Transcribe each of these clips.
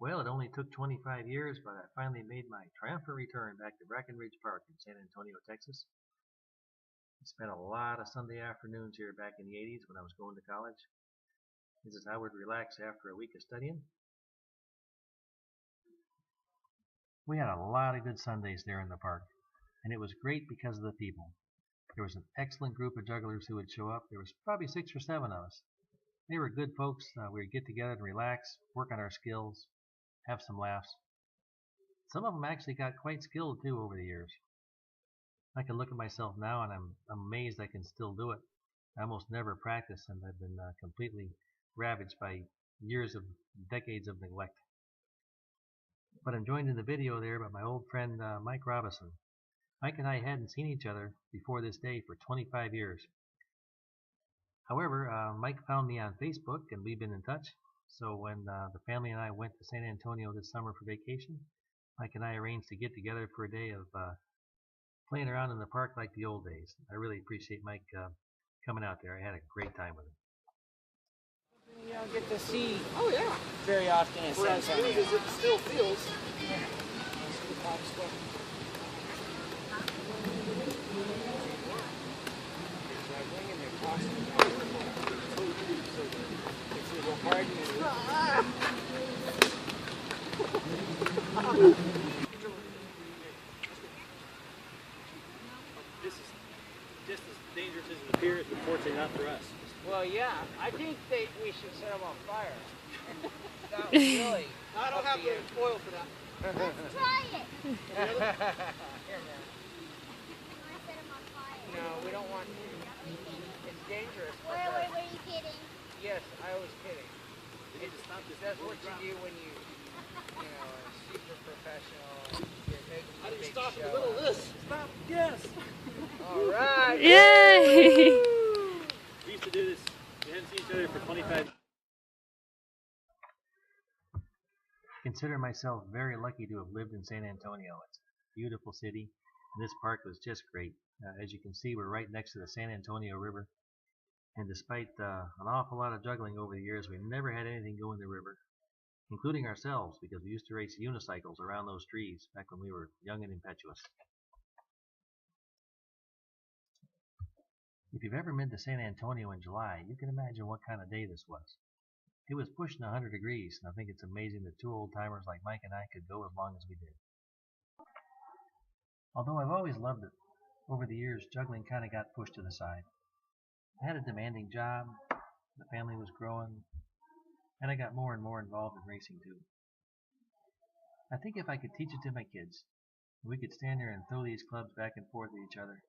Well, it only took 25 years, but I finally made my triumphant return back to Brackenridge Park in San Antonio, Texas. I spent a lot of Sunday afternoons here back in the 80s when I was going to college. This is how I would relax after a week of studying. We had a lot of good Sundays there in the park, and it was great because of the people. There was an excellent group of jugglers who would show up. There was probably 6 or 7 of us. They were good folks. We would get together and relax, work on our skills, have some laughs. Some of them actually got quite skilled too over the years. I can look at myself now and I'm amazed I can still do it. I almost never practice, and I've been completely ravaged by decades of neglect. But I'm joined in the video there by my old friend Mike Robinson. Mike and I hadn't seen each other before this day for 25 years. However, Mike found me on Facebook and we've been in touch. So when the family and I went to San Antonio this summer for vacation, Mike and I arranged to get together for a day of playing around in the park like the old days. I really appreciate Mike coming out there. I had a great time with him. You don't get to see yeah. very often in San Antonio. As it still feels. This is just as dangerous as it appears, but fortunately not for us. Well, yeah, I think we should set them on fire. That was really. I don't have the oil for that. Let's try it. Here, man. I set him on fire. No, we don't want to. It's dangerous. Wait, were you kidding? Yes, I was kidding. That's what you do when you are super professional. You're making I didn't big stop in the show middle of out. this. Stop. Yes. All right. Yay! We used to do this. We hadn't seen each other for 25 years. I consider myself very lucky to have lived in San Antonio. It's a beautiful city, and this park was just great. As you can see, we're right next to the San Antonio River, and despite an awful lot of juggling over the years, we never had anything go in the river, including ourselves, because we used to race unicycles around those trees back when we were young and impetuous. If you've ever been to San Antonio in July, you can imagine what kind of day this was. It was pushing 100 degrees, and I think it's amazing that 2 old-timers like Mike and I could go as long as we did. Although I've always loved it, over the years juggling kind of got pushed to the side. I had a demanding job, the family was growing, and I got more and more involved in racing too. I think if I could teach it to my kids, we could stand there and throw these clubs back and forth at each other,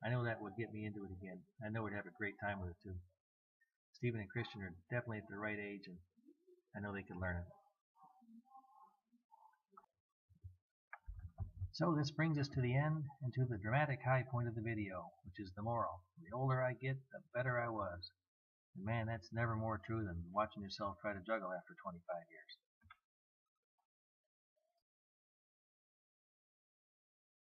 I know that would get me into it again. I know we'd have a great time with it too. Stephen and Christian are definitely at the right age, and I know they could learn it. So this brings us to the end and to the dramatic high point of the video, which is the moral. The older I get, the better I was. And man, that's never more true than watching yourself try to juggle after 25 years.